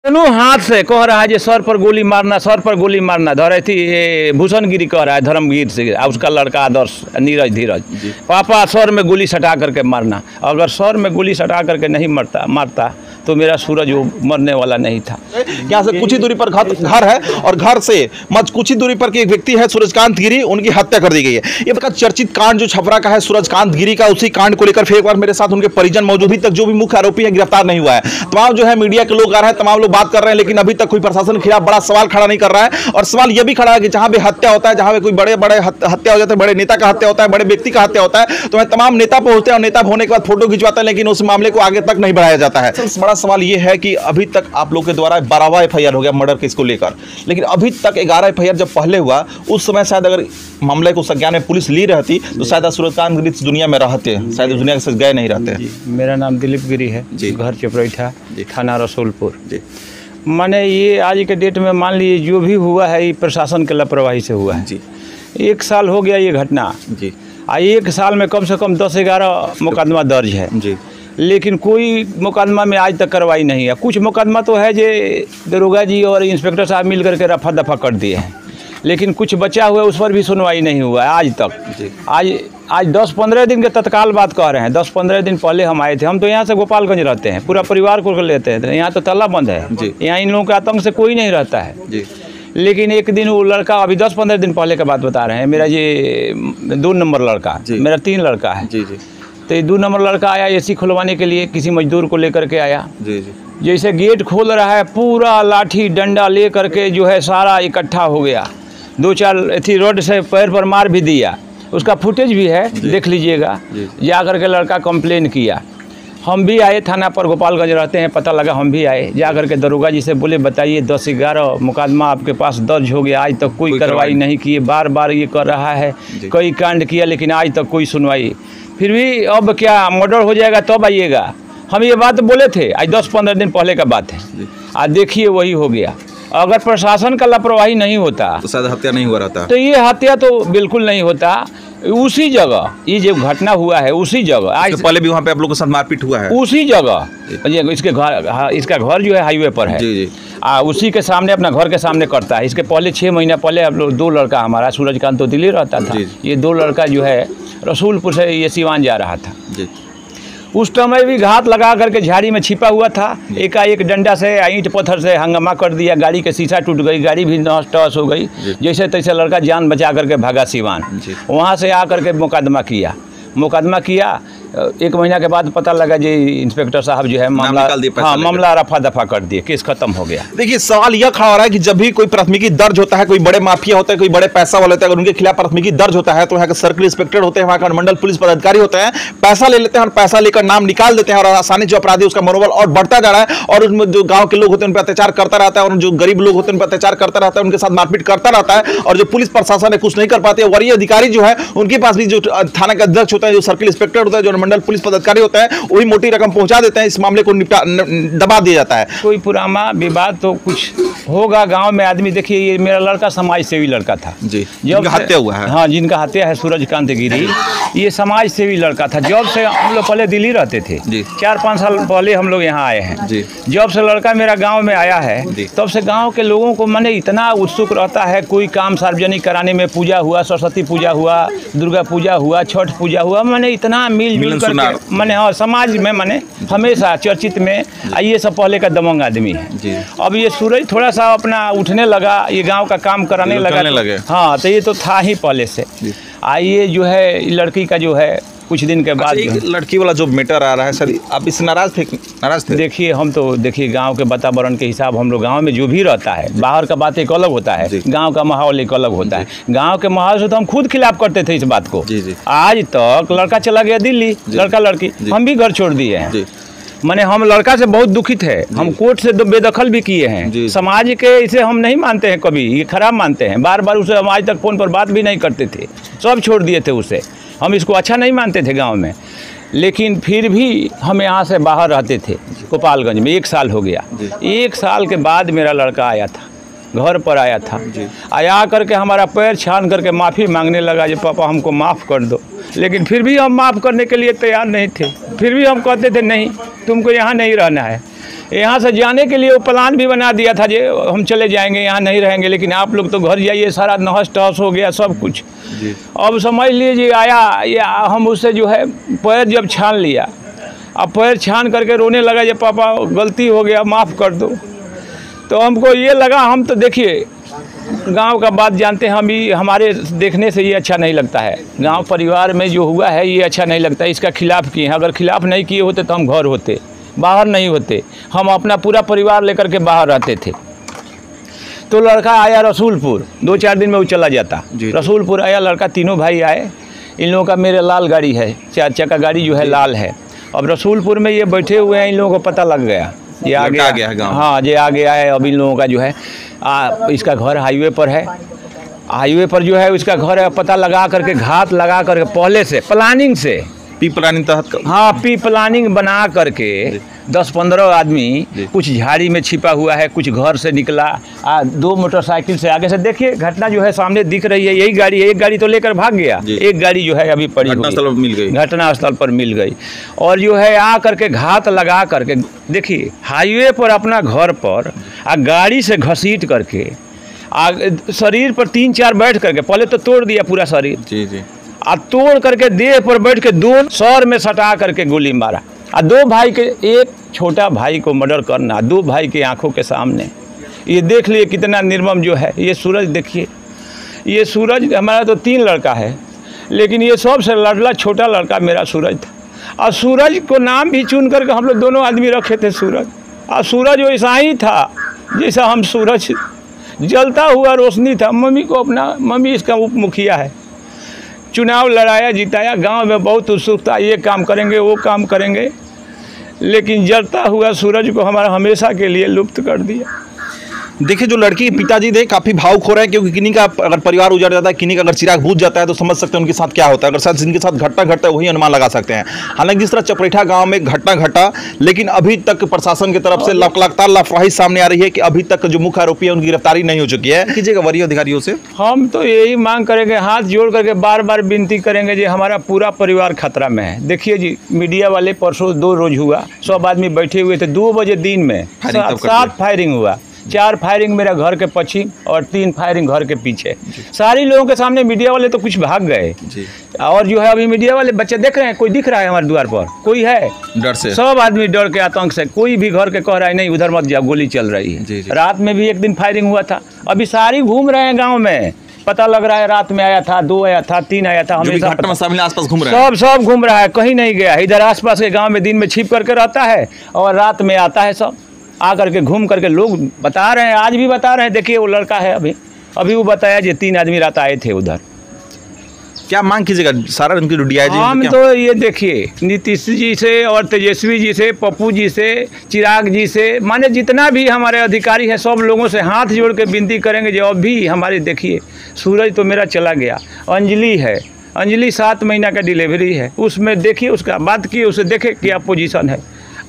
हाथ से कह रहा है, सर पर गोली मारना, सर पर गोली मारना। धरे थी भूषणगिरी कह रहा है, धर्मगिर से, उसका लड़का आदर्श नीरज धीरज, पापा सर में गोली सटा करके मारना। अगर सर में गोली सटा करके नहीं मारता तो मेरा सूरज वो मरने वाला नहीं था। यहाँ से कुछ ही दूरी पर घर है और घर से कुछ ही दूरी पर एक व्यक्ति है सूरजकांत गिरी, उनकी हत्या कर दी गई है। ये प्रकार चर्चित कांड जो छपरा का है सूरजकांत गिरी का, उसी कांड को लेकर फिर एक बार मेरे साथ उनके परिजन मौजूद। अभी तक जो भी मुख्य आरोपी है गिरफ्तार नहीं हुआ है। तमाम जो है मीडिया के लोग आ रहे हैं, तमाम लोग बात कर रहे हैं, लेकिन अभी तक कोई प्रशासन के खिलाफ बड़ा सवाल खड़ा नहीं कर रहा है। और सवाल यह भी खड़ा है कि जहां भी हत्या होता है, जहां पे कोई बड़े बड़े हत्या हो जाते हैं, बड़े नेता का हत्या होता है, बड़े व्यक्ति का हत्या होता है, तो तमाम नेता पहुंचते हैं और नेता होने के बाद फोटो खिंचवाते हैं, लेकिन उस मामले को आगे तक नहीं बढ़ाया जाता है। बड़ा सवाल यह है कि अभी तक आप लोग के द्वारा 12वां एफआईआर हो गया मर्डर केस को लेकर, लेकिन अभी तक 11 एफआईआर जब पहले हुआ, उस समय शायद अगर मामले को संज्ञान में पुलिस ली रहती तो शायद सूरजकांत गिरी दुनिया में रहते, शायद दुनिया से गए नहीं रहते। मेरा नाम दिलीप गिरी है, घर चपरैठा, थाना रसूलपुर। माने ये आज के डेट में मान लीजिए जो भी हुआ है ये प्रशासन के लापरवाही से हुआ है जी। 1 साल हो गया ये घटना जी। 1 साल में कम से कम 10-11 मुकदमा दर्ज है जी, लेकिन कोई मुकदमा में आज तक कार्रवाई नहीं है। कुछ मुकदमा तो है जो दरोगा जी और इंस्पेक्टर साहब मिल करके रफा दफा कर दिए हैं, लेकिन कुछ बचा हुआ है उस पर भी सुनवाई नहीं हुआ है आज तक। आज 10-15 दिन के तत्काल बात कह रहे हैं। 10-15 दिन पहले हम आए थे। हम तो यहाँ से गोपालगंज रहते हैं, पूरा परिवार को लेते हैं, यहाँ तो ताला बंद है, यहाँ इन लोगों के आतंक से कोई नहीं रहता है जी। लेकिन एक दिन वो लड़का, अभी 10-15 दिन पहले का बात बता रहे हैं, मेरा ये 2 नंबर लड़का, मेरा 3 लड़का है जी। तो ये 2 नंबर लड़का आया एसी खुलवाने के लिए, किसी मजदूर को लेकर के आया जी। जैसे गेट खोल रहा है, पूरा लाठी डंडा ले करके जो है सारा इकट्ठा हो गया। 2-4 एथी रोड से पैर पर मार भी दिया, उसका फुटेज भी है, देख लीजिएगा। जा करके लड़का कंप्लेन किया। हम भी आए थाना पर, गोपालगंज रहते हैं, पता लगा हम भी आए। जा करके दरोगा जी से बोले बताइए 10-11 मुकदमा आपके पास दर्ज हो गया, आज तक कोई कार्रवाई नहीं किए, बार बार ये कर रहा है, कई कांड किया लेकिन आज तक कोई सुनवाई। फिर भी अब क्या मर्डर हो जाएगा तब आइएगा। हम ये बात बोले थे, आज 10-15 दिन पहले का बात है। आज देखिए वही हो गया। अगर प्रशासन का लापरवाही नहीं होता तो शायद हत्या नहीं हुआ रहता, तो ये हत्या तो बिल्कुल नहीं होता। उसी जगह ये जो घटना हुआ है, उसी जगह आज पहले भी वहाँ पे आप लोगों के साथ मारपीट हुआ है, उसी जगह इसका घर जो है हाईवे पर है जी। उसी के सामने, अपना घर के सामने करता है। इसके पहले 6 महीना पहले आप लोग 2 लड़का, हमारा सूरजकांत तो दिल्ली रहता था, ये 2 लड़का जो है रसूलपुर से ये सिवान जा रहा था जी। उस समय भी घात लगा करके झाड़ी में छिपा हुआ था। एकाएक डंडा से ईंट पत्थर से हंगामा कर दिया, गाड़ी के शीशा टूट गई, गाड़ी भी नष्ट हो गई। जैसे तैसे लड़का जान बचा करके भागा सिवान। वहाँ से आकर के मुकदमा किया। 1 महीना के बाद पता लगा जी इंस्पेक्टर साहब जो है मामला रफा दफा कर दिए, केस खत्म हो गया। देखिए सवाल यह खड़ा हो रहा है कि जब भी कोई प्राथमिकी दर्ज होता है, कोई बड़े माफिया होते हैं, कोई बड़े पैसा वाले होते हैं, अगर उनके खिलाफ प्राथमिकी दर्ज होता है तो यहाँ के सर्किल इंस्पेक्टर होते हैं, वहाँ का मंडल पुलिस पदाधिकारी होते हैं, पैसा ले लेते हैं और पैसा लेकर नाम निकाल देते हैं और आसानी जो अपराधी उसका मनोबल और बढ़ता जा रहा है और उसमें जो गाँव के लोग होते हैं उन पर अत्याचार करता रहता है और जो गरीब लोग होते हैं उन पर अत्याचार करता रहता है, उनके साथ मारपीट करता रहता है। और जो पुलिस प्रशासन है कुछ नहीं कर पाते, वरीय अधिकारी जो है उनके पास भी जो थाना के अध्यक्ष होता है, जो सर्किल इंस्पेक्टर होता है, जो मंडल पुलिस पदाधिकारी होता है, वही मोटी रकम पहुंचा देते हैं, इस मामले को दबा दिया जाता है। कोई पुराना विवाद तो कुछ होगा गांव में। आदमी देखिए, ये मेरा लड़का समाज सेवी लड़का था जी, जिनका हत्या हुआ है। हाँ, जिनका हत्या है सूरजकांत गिरी, ये समाज सेवी लड़का था। जब से हम लोग पहले दिल्ली रहते थे, 4-5 साल पहले हम लोग यहाँ आए हैं जी। जब से लड़का मेरा गाँव में आया है तब से गाँव के लोगों को मैंने इतना उत्सुक रहता है। कोई काम सार्वजनिक कराने में, पूजा हुआ, सरस्वती पूजा हुआ, दुर्गा पूजा हुआ, छठ पूजा हुआ, मैंने इतना मिलजुल करके मैंने, हाँ, समाज में मैंने हमेशा चर्चित में। ये सब पहले का दमंग आदमी है जी। अब ये सूरज थोड़ा सा अपना उठने लगा, ये गांव का काम कराने लगा, हाँ, तो ये तो था ही पहले से। आइए जो है लड़की का जो है कुछ दिन के बाद लड़की वाला जो मैटर आ रहा है सर, आप इससे नाराज थे? देखिए, हम तो देखिए गांव के वातावरण के हिसाब, हम लोग गांव में जो भी रहता है, बाहर का बात एक अलग होता है, गांव का माहौल एक अलग होता है। गांव के माहौल से तो हम खुद खिलाफ करते थे इस बात को। आज तक लड़का चला गया दिल्ली, लड़का लड़की, हम भी घर छोड़ दिए हैं। माने हम लड़का से बहुत दुखित है, हम कोर्ट से बेदखल भी किए हैं। समाज के इसे हम नहीं मानते हैं, कभी ये खराब मानते हैं। बार बार उसे हम आज तक फ़ोन पर बात भी नहीं करते थे, सब छोड़ दिए थे उसे। हम इसको अच्छा नहीं मानते थे गांव में, लेकिन फिर भी हम यहाँ से बाहर रहते थे गोपालगंज में। 1 साल हो गया। 1 साल के बाद मेरा लड़का आया था, घर पर आया था। आया करके हमारा पैर छान करके माफ़ी मांगने लगा, जो पापा हमको माफ़ कर दो। लेकिन फिर भी हम माफ़ करने के लिए तैयार नहीं थे। फिर भी हम कहते थे नहीं, तुमको यहाँ नहीं रहना है। यहाँ से जाने के लिए वो प्लान भी बना दिया था जो हम चले जाएंगे, यहाँ नहीं रहेंगे, लेकिन आप लोग तो घर जाइए, सारा नहस तहस हो गया सब कुछ जी। अब समझ लीजिए आया या हम उससे जो है पैर जब छान लिया, अब पैर छान करके रोने लगा, ये पापा गलती हो गया माफ़ कर दो। तो हमको ये लगा, हम तो देखिए गांव का बात जानते हैं, हम भी हमारे देखने से ये अच्छा नहीं लगता है, गांव परिवार में जो हुआ है ये अच्छा नहीं लगता है, इसका खिलाफ़ किए हैं। अगर खिलाफ़ नहीं किए होते तो हम घर होते, बाहर नहीं होते, हम अपना पूरा परिवार लेकर के बाहर रहते थे। तो लड़का आया रसूलपुर, 2-4 दिन में वो चला जाता। रसूलपुर आया लड़का, तीनों भाई आए, इन लोगों का मेरे लाल गाड़ी है, 4 चक्का गाड़ी जो है लाल है। अब रसूलपुर में ये बैठे हुए हैं, इन लोगों को पता लग गया, ये आ गया गाँव। हाँ, ये आ गया है। अब इन लोगों का जो है इसका घर हाईवे पर है, हाईवे पर जो है इसका घर है, पता लगा करके घात लगा करके पहले से प्लानिंग से पी प्लानिंग तहत, हाँ पी प्लानिंग बना करके 10-15 आदमी कुछ झाड़ी में छिपा हुआ है, कुछ घर से निकला, 2 मोटरसाइकिल से आगे से देखिए घटना जो है सामने दिख रही है, यही गाड़ी है, एक गाड़ी तो लेकर भाग गया, एक गाड़ी जो है अभी पड़ी घटनास्थल पर मिल गई, घटनास्थल पर मिल गई। और जो है आ करके घात लगा करके देखिए हाईवे पर अपना घर पर गाड़ी से घसीट करके शरीर पर 3-4 बैठ करके, पहले तो तोड़ दिया पूरा शरीर जी, तोड़ करके देह पर बैठ के 2 सर में सटा करके गोली मारा। 2 भाई के, एक छोटा भाई को मर्डर करना 2 भाई के आंखों के सामने, ये देख लिए कितना निर्मम जो है। ये सूरज देखिए, ये सूरज हमारा तो 3 लड़का है, लेकिन ये सबसे लाडला छोटा लड़का मेरा सूरज था। और सूरज को नाम भी चुन करके हम लोग दोनों आदमी रखे थे सूरज। और सूरज वैसा ही था जैसा हम सूरज, जलता हुआ रोशनी था। मम्मी को अपना, मम्मी इसका उप मुखिया है, चुनाव लड़ाया जिताया, गांव में बहुत उत्सुकता, ये काम करेंगे वो काम करेंगे, लेकिन जलता हुआ सूरज को हमारा हमेशा के लिए लुप्त कर दिया। देखिए, जो लड़की के पिताजी थे काफ़ी भावुक हो रहे हैं, क्योंकि किन्हीं का अगर परिवार उजड़ जाता है, किन्हीं का अगर चिराग बुझ जाता है तो समझ सकते हैं उनके साथ क्या होता है। अगर शायद जिनके साथ घटना घटता है वही अनुमान लगा सकते हैं। हालांकि जिस तरह चपरेठा गांव में घटना घटा, लेकिन अभी तक प्रशासन की तरफ से लगातार लापरवाही सामने आ रही है कि अभी तक जो मुख्य आरोपी है उनकी गिरफ्तारी नहीं हो चुकी है। कीजिएगा वरीय अधिकारियों से हम तो यही मांग करेंगे, हाथ जोड़ करके बार बार विनती करेंगे जी, हमारा पूरा परिवार खतरा में है। देखिए जी, मीडिया वाले परसों 2 रोज हुआ, 100 आदमी बैठे हुए थे, 2 बजे दिन में 7 फायरिंग हुआ, 4 फायरिंग मेरा घर के पश्चिम और 3 फायरिंग घर के पीछे। सारी लोगों के सामने मीडिया वाले तो कुछ भाग गए और जो है अभी मीडिया वाले बच्चे देख रहे हैं, कोई दिख रहा है हमारे द्वार पर, कोई है डर से, सब आदमी डर के आतंक से, कोई भी घर के कह रहा है नहीं उधर मत जाओ, गोली चल रही है। रात में भी 1 दिन फायरिंग हुआ था। अभी सारी घूम रहे हैं गाँव में, पता लग रहा है रात में आया था, 2 आया था, 3 आया था, हमेशा आसपास घूम रहा है, सब घूम रहा है, कहीं नहीं गया। इधर आसपास के गाँव में दिन में छिप करके रहता है और रात में आता है, सब आ करके घूम करके लोग बता रहे हैं, आज भी बता रहे हैं। देखिए वो लड़का है, अभी वो बताया जी 3 आदमी रात आए थे उधर। क्या मांग कीजिएगा? सारा उनकी डीआईजी हम तो ये देखिए नीतीश जी से और तेजस्वी जी से, पप्पू जी से, चिराग जी से, माने जितना भी हमारे अधिकारी हैं, सब लोगों से हाथ जोड़ के विनती करेंगे जो अभी हमारे देखिए सूरज तो मेरा चला गया, अंजलि है, अंजलि 7 महीना का डिलीवरी है, उसमें देखिए उसका बात किए, उसे देखे क्या पोजीशन है।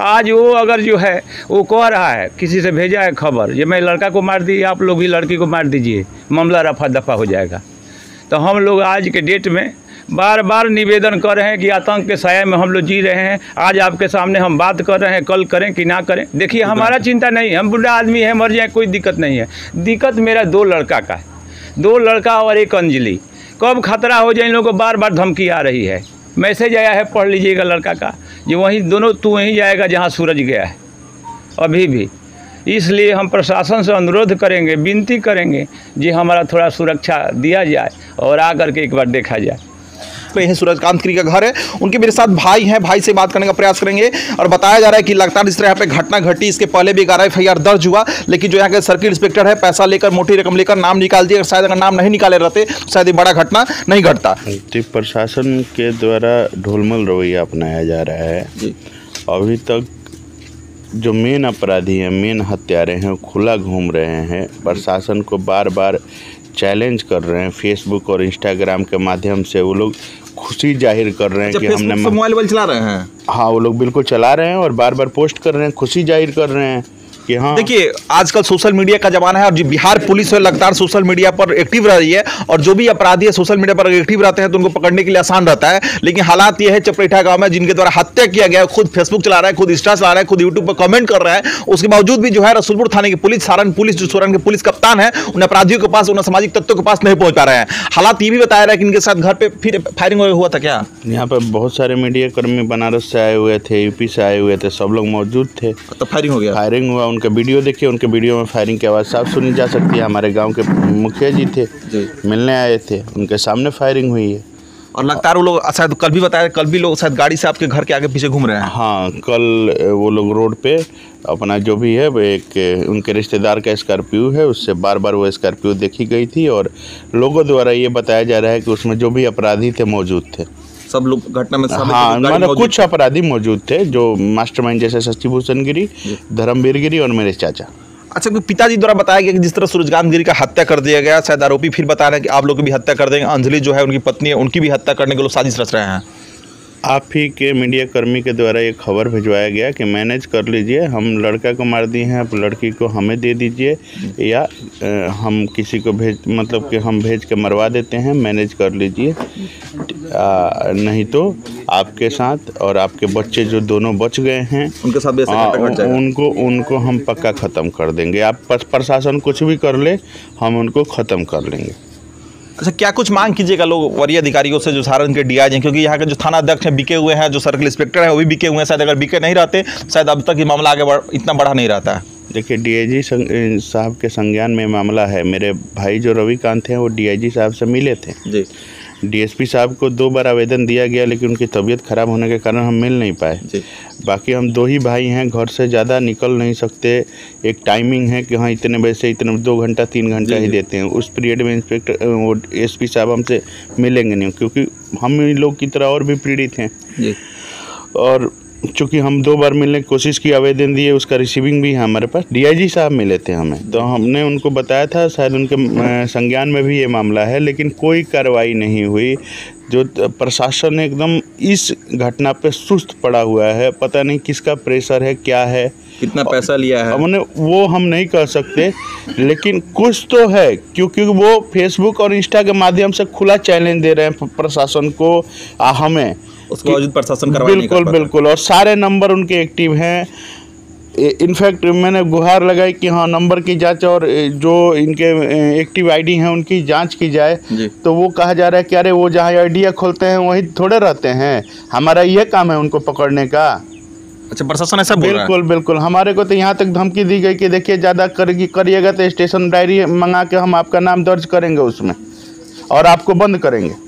आज वो अगर जो है वो कह रहा है, किसी से भेजा है खबर, ये मैं लड़का को मार दी, आप लोग भी लड़की को मार दीजिए, मामला रफा दफा हो जाएगा। तो हम लोग आज के डेट में बार बार निवेदन कर रहे हैं कि आतंक के साया में हम लोग जी रहे हैं। आज आपके सामने हम बात कर रहे हैं, कल करें कि ना करें। देखिए हमारा चिंता नहीं है, हम बूढ़ा आदमी है, मर जाए कोई दिक्कत नहीं है। दिक्कत मेरा 2 लड़का का है, 2 लड़का और 1 अंजलि। कब खतरा हो जाए इन लोगों को बार बार धमकी आ रही है। मैसेज आया है, पढ़ लीजिएगा लड़का का, जो वहीं दोनों तू वहीं जाएगा जहाँ सूरज गया है अभी भी। इसलिए हम प्रशासन से अनुरोध करेंगे, विनती करेंगे जी हमारा थोड़ा सुरक्षा दिया जाए और आकर के एक बार देखा जाए। यही सूरजकांत गिरी का घर है, उनके मेरे साथ भाई हैं, भाई से बात करने का प्रयास करेंगे। और बताया जा रहा है कि लगातार इस तरह यहाँ पे घटना घटी, इसके पहले भी 11 FIR दर्ज हुआ, लेकिन जो यहाँ के सर्किल इंस्पेक्टर है पैसा लेकर, मोटी रकम लेकर नाम निकाल दिया। शायद अगर नाम नहीं निकाले रहते तो शायद ये बड़ा घटना नहीं घटता। प्रशासन के द्वारा ढोलमल रवैया अपनाया जा रहा है। अभी तक जो मेन अपराधी हैं, मेन हत्यारे हैं, वो खुला घूम रहे हैं। प्रशासन को बार बार चैलेंज कर रहे हैं, फेसबुक और इंस्टाग्राम के माध्यम से वो लोग खुशी जाहिर कर रहे हैं कि हमने मोबाइल चला रहे हैं। हाँ, वो लोग बिल्कुल चला रहे हैं और बार बार पोस्ट कर रहे हैं, खुशी जाहिर कर रहे हैं कि हाँ। देखिए आजकल सोशल मीडिया का जमाना है और जो बिहार पुलिस है लगातार सोशल मीडिया पर एक्टिव रह रही है और जो भी अपराधी है सोशल मीडिया पर एक्टिव रहते हैं तो उनको पकड़ने के लिए आसान रहता है। लेकिन हालात ये है चपरेठा गांव में जिनके द्वारा हत्या किया गया, खुद फेसबुक चला रहा है, खुद इंस्टा चला रहा है, खुद यूट्यूब पर कमेंट कर रहा है, उसके बावजूद भी जो है रसूलपुर थाने की पुलिस, सारण पुलिस, जो सारण के पुलिस कप्तान है, उन अपराधियों के पास, उन सामाजिक तत्वों के पास नहीं पहुंच पा रहे हैं। हालात ये भी बताया रहा है कि इनके साथ घर पे फिर फायरिंग हुआ था क्या? यहाँ पर बहुत सारे मीडिया कर्मी बनारस से आए हुए थे, यूपी से आए हुए थे, सब लोग मौजूद थे। तो फायरिंग हो गया? फायरिंग हुआ। उनका वीडियो देखिए, उनके वीडियो में फायरिंग की आवाज़ साफ सुनी जा सकती है। हमारे गांव के मुखिया जी थे, मिलने आए थे, उनके सामने फायरिंग हुई है। और लगातार वो लोग शायद कल भी बताया, कल भी लोग शायद गाड़ी से आपके घर के आगे पीछे घूम रहे हैं। हाँ, कल वो लोग रोड पे अपना जो भी है, एक उनके रिश्तेदार का स्कॉर्पियो है, उससे बार बार वो स्कॉर्पियो देखी गई थी और लोगों द्वारा ये बताया जा रहा है कि उसमें जो भी अपराधी थे मौजूद थे। सब लोग घटना में हाँ, मतलब कुछ अपराधी मौजूद थे जो मास्टरमाइंड जैसे शशिभूषण गिरी, धर्मवीर गिरी और मेरे चाचा। अच्छा, पिताजी द्वारा बताया गया कि जिस तरह सूरजकांत गिरी का हत्या कर दिया गया, शायद आरोपी फिर बता रहे हैं कि आप लोग की भी हत्या कर देंगे। अंजलि जो है उनकी पत्नी है, उनकी भी हत्या करने के लोग साजिश रच रहे हैं। आप ही के मीडिया कर्मी के द्वारा एक खबर भिजवाया गया कि मैनेज कर लीजिए, हम लड़का को मार दिए हैं, आप लड़की को हमें दे दीजिए या हम किसी को मतलब कि हम भेज के मरवा देते हैं, मैनेज कर लीजिए, नहीं तो आपके साथ और आपके बच्चे जो दोनों बच गए हैं उनके साथ उनको हम पक्का ख़त्म कर देंगे। आप प्रशासन कुछ भी कर ले, हम उनको ख़त्म कर लेंगे। अच्छा, क्या कुछ मांग कीजिएगा लोग वरीय अधिकारियों से जो सारण के डीआईजी हैं, क्योंकि यहाँ के जो थाना अध्यक्ष हैं बिके हुए हैं, जो सर्कल इंस्पेक्टर हैं वो भी बिके हुए हैं, शायद अगर बिके नहीं रहते शायद अब तक ये मामला आगे इतना बढ़ा नहीं रहता है। देखिए, डीआईजी साहब के संज्ञान में मामला है। मेरे भाई जो रविकांत हैं वो डीआईजी साहब से मिले थे जी। डीएसपी साहब को 2 बार आवेदन दिया गया लेकिन उनकी तबीयत खराब होने के कारण हम मिल नहीं पाए जी। बाकी हम 2 ही भाई हैं, घर से ज़्यादा निकल नहीं सकते। एक टाइमिंग है कि हाँ इतने बजे से इतने 2 घंटा 3 घंटा ही देते हैं। उस पीरियड में इंस्पेक्टर वो एसपी साहब हमसे मिलेंगे नहीं, क्योंकि हम इन लोग की तरह और भी पीड़ित हैं जी। और चूँकि हम 2 बार मिलने की कोशिश की, आवेदन दिए, उसका रिसीविंग भी है हमारे पास। डीआईजी साहब मिले थे हमें, तो हमने उनको बताया था, शायद उनके संज्ञान में भी ये मामला है, लेकिन कोई कार्रवाई नहीं हुई। जो प्रशासन एकदम इस घटना पे सुस्त पड़ा हुआ है, पता नहीं किसका प्रेशर है, क्या है, कितना पैसा लिया है हमने, वो हम नहीं कह सकते, लेकिन कुछ तो है, क्योंकि वो फेसबुक और इंस्टा के माध्यम से खुला चैलेंज दे रहे हैं प्रशासन को, हमें, उसके बावजूद प्रशासन कार्रवाई नहीं कर पाता। बिल्कुल, और सारे नंबर उनके एक्टिव हैं। इनफैक्ट मैंने गुहार लगाई कि हाँ नंबर की जांच और जो इनके एक्टिव आईडी हैं उनकी जांच की जाए, तो वो कहा जा रहा है कि अरे वो जहाँ आईडिया खोलते हैं वहीं थोड़े रहते हैं, हमारा ये काम है उनको पकड़ने का। अच्छा, प्रशासन ऐसा बोल रहा है? बिल्कुल, हमारे को तो यहाँ तक धमकी दी गई कि देखिए ज़्यादा करिएगा तो स्टेशन डायरी मंगा के हम आपका नाम दर्ज करेंगे उसमें और आपको बंद करेंगे।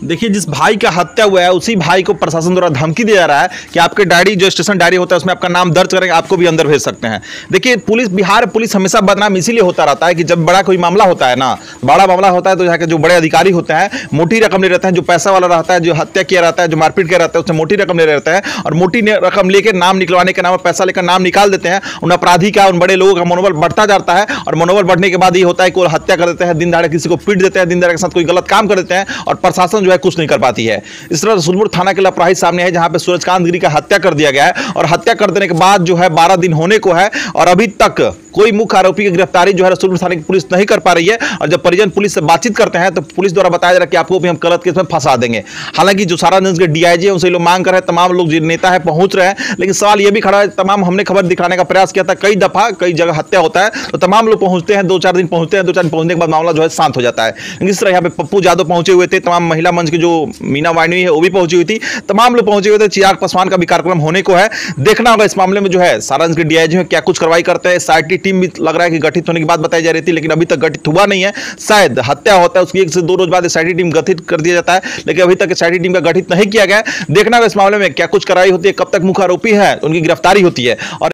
देखिए, जिस भाई का हत्या हुआ है उसी भाई को प्रशासन द्वारा धमकी दिया जा रहा है कि आपके डायरी, जो स्टेशन डायरी होता है उसमें आपका नाम दर्ज करेंगे, आपको भी अंदर भेज सकते हैं। देखिए, बिहार पुलिस हमेशा बदनाम इसीलिए होता रहता है कि जब बड़ा कोई मामला होता है ना, बड़ा मामला होता है तो यहाँ के जो बड़े अधिकारी होते हैं मोटी रकम ले रहते हैं। जो पैसा वाला रहता है, जो हत्या किया रहता है, जो मारपीट किया रहता है, उससे मोटी रकम ले रहता है और मोटी रकम लेकर नाम निकलवाने के नाम पर पैसा लेकर नाम निकाल देते हैं। उन अपराधी का, उन बड़े लोगों का मनोबल बढ़ता जाता है और मनोबल बढ़ने के बाद ये होता है कि वो हत्या कर देते हैं, दिन दहाड़े किसी को पीट देते हैं, दिन दहाड़े के साथ कोई गलत काम कर देते हैं और प्रशासन जो है कुछ नहीं कर पाती है। इस तरह रसूलपुर थाना के लापरवाही सामने है, जहां पे सूरजकांत गिरी का हत्या कर दिया गया है और हत्या कर देने के बाद जो है 12 दिन होने को है और अभी तक कोई मुख्य आरोपी की गिरफ्तारी जो है रसूलपुर थाने की पुलिस नहीं कर पा रही है। और जब परिजन पुलिस से बातचीत करते हैं तो पुलिस द्वारा बताया जा रहा है कि आपको भी हम गलत केस में फंसा देंगे। हालांकि जो सारागंज के डीआईजी है उनसे लोग मांग कर रहे हैं, तमाम लोग जो नेता है पहुंच रहे हैं, लेकिन सवाल यह भी खड़ा है, तमाम हमने खबर दिखाने का प्रयास किया था, कई दफा कई जगह हत्या होता है तो तमाम लोग पहुंचते हैं, 2-4 दिन पहुंचते हैं, 2-4 दिन पहुंचने के बाद मामला जो है शांत हो जाता है। इस तरह यहाँ पे पप्पू यादव पहुंचे हुए थे, तमाम महिला मंच की जो मीना वाहिनी है वो भी पहुंची हुई थी, तमाम लोग पहुंचे हुए थे। चिराग पासवान का भी कार्यक्रम होने को है, देखना होगा इस मामले में जो है सारांश के डीआईजी में क्या कुछ कार्रवाई करते हैं। एसआईटी टीम भी लग रहा है कि गठित होने की बात बताई जा रही थी, लेकिन अभी तक गठित हुआ नहीं है। शायद हत्या होता है उसकी 1 से 2 रोज बाद एसआईटी टीम गठित कर दिया जाता है, लेकिन अभी तक एसआईटी टीम का गठित नहीं किया गया है। देखना होगा इस मामले में क्या कुछ कार्रवाई होती है, कब तक मुख्य आरोपी है उनकी गिरफ्तारी होती है और